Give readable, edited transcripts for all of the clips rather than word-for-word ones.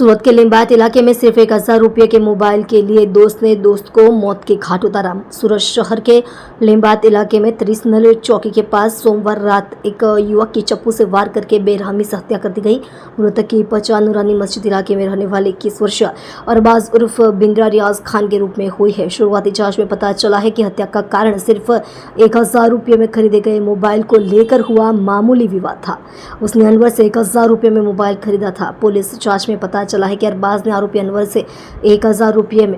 सूरत के लिंबायत इलाके में सिर्फ 1000 रुपये के मोबाइल के लिए दोस्त ने दोस्त को मौत के घाट उतारा। सूरत शहर के लिंबायत इलाके में 30 नल चौकी के पास सोमवार रात एक युवक की चप्पू से वार करके बेरहमी से हत्या कर दी गई। मृतक की पहचान नूरानी मस्जिद इलाके में रहने वाले 21 वर्षीय अरबाज उर्फ बिंद्रा रियाज खान के रूप में हुई है। शुरुआती जांच में पता चला है कि हत्या का कारण सिर्फ 1000 रुपये में खरीदे गए मोबाइल को लेकर हुआ मामूली विवाद था। उसने अनवर से 1000 रुपये में मोबाइल खरीदा था। पुलिस जांच में पता चला है कि अरबाज ने आरोपी अनवर से 1000 रुपये में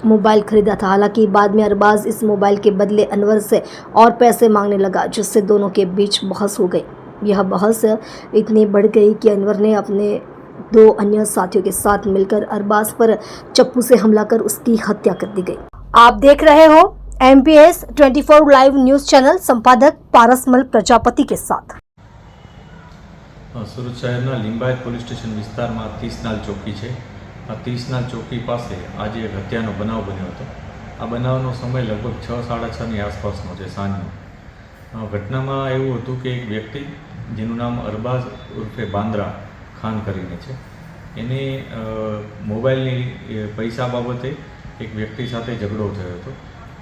मोबाइल खरीदा था। हालांकि बाद में अरबाज इस मोबाइल के बदले अनवर से और पैसे मांगने लगा, जिससे दोनों के बीच बहस हो गई। यह बहस इतनी बढ़ गई कि अनवर ने अपने 2 अन्य साथियों के साथ मिलकर अरबाज पर चप्पू से हमला कर उसकी हत्या कर दी गई। आप देख रहे हो MPS 24 लाइव न्यूज चैनल, संपादक पारसमल प्रजापति के साथ। सूरत शहर लिंबायत पोलीस स्टेशन विस्तार में 30 नाल चौकी है। आ 30 नाल चौकी पास आज एक हत्यानो बनाव बन्यो हतो। आ बनावनो समय लगभग 6-6:30 ની आसपासनो है सांजनो। घटना में एवं हतुं कि एक व्यक्ति जेनुं नाम अरबाज उर्फे बांद्रा खान करीने छे, एने मोबाइलनी पैसा बाबते एक व्यक्ति साथे झगड़ो थयो हतो,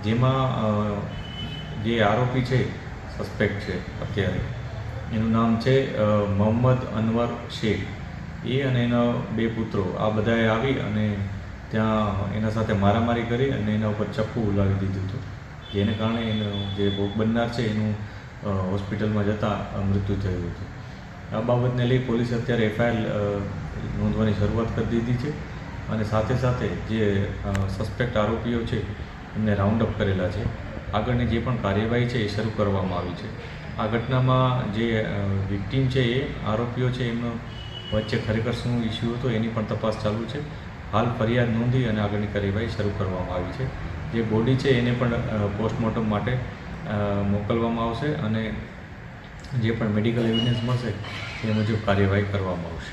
जेमां जे आरोपी है सस्पेक्ट है अत्यारे एનું નામ છે મોહમ્મદ અનવર શેખ। એ અને એના 2 પુત્રો આ બધાએ આવી અને ત્યાં એના સાથે મારામારી કરી અને એના ઉપર ચપ્પુ ઉલાવી દીધું હતું, જેને કારણે એનો જે ભોગ બનનાર છે એનું હોસ્પિટલમાં જતાં મૃત્યુ થયું હતું। આ બાબતને લઈ પોલીસે અત્યારે FIR નોંધવાની શરૂઆત કરી દીધી છે અને સાથે સાથે જે સસ્પેક્ટ આરોપીઓ છે એમને રાઉન્ડ અપ કરેલા છે। આગળની જે પણ કાર્યવાહી છે એ શરૂ કરવામાં આવી છે। આ ઘટનામાં જે વિક્ટીમ છે એ આરોપીઓ છે એમનો વચ્ચે ખરેખર શું ઇસ્યુ હતો એની પણ તપાસ ચાલુ છે। હાલ ફરિયાદ નોંધી અને આગળની કાર્યવાહી શરૂ કરવામાં આવી છે। જે બોડી છે એને પણ પોસ્ટમોર્ટમ માટે મોકલવામાં આવશે અને જે પણ મેડિકલ એવિડન્સ મળશે એ મુજબ કાર્યવાહી કરવામાં આવશે।